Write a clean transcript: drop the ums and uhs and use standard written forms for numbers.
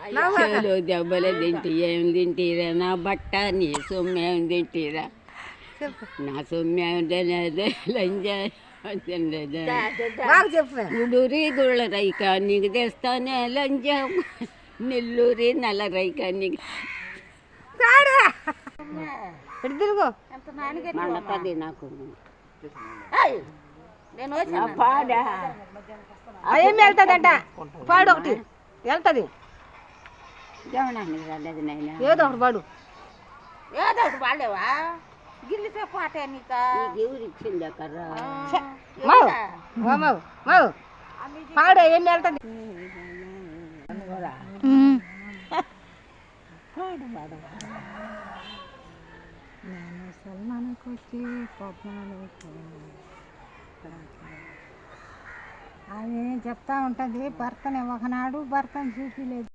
చెవులు దెబ్బలు తింటి ఏం తింటిరా నా బట్ట నీ సొమ్మేం తింటిరా నా సొమ్మేం తినేది లంజా గుడూరి గుళ్ళ రైక నీకు తెస్తానే లంజం నెల్లూరి నల్ల రైక నీకు మండతది నాకు పాడా ఏమి వెళ్తుందంట పాడు ఒకటి వెళ్తుంది జవనానికి రాలేదు నాయన ఏదో ఒకటి పాడు ఏదో ఒకటి పాడేవా గిల్లితే పాటే నీకు ఎవరు ఇచ్చింది కర్ర పాడు ఏమి వెళ్తుంది నేను సల్మానికి వచ్చి ఆమె చెప్తా ఉంటుంది భర్తని ఒకనాడు భర్తను చూపిలేదు.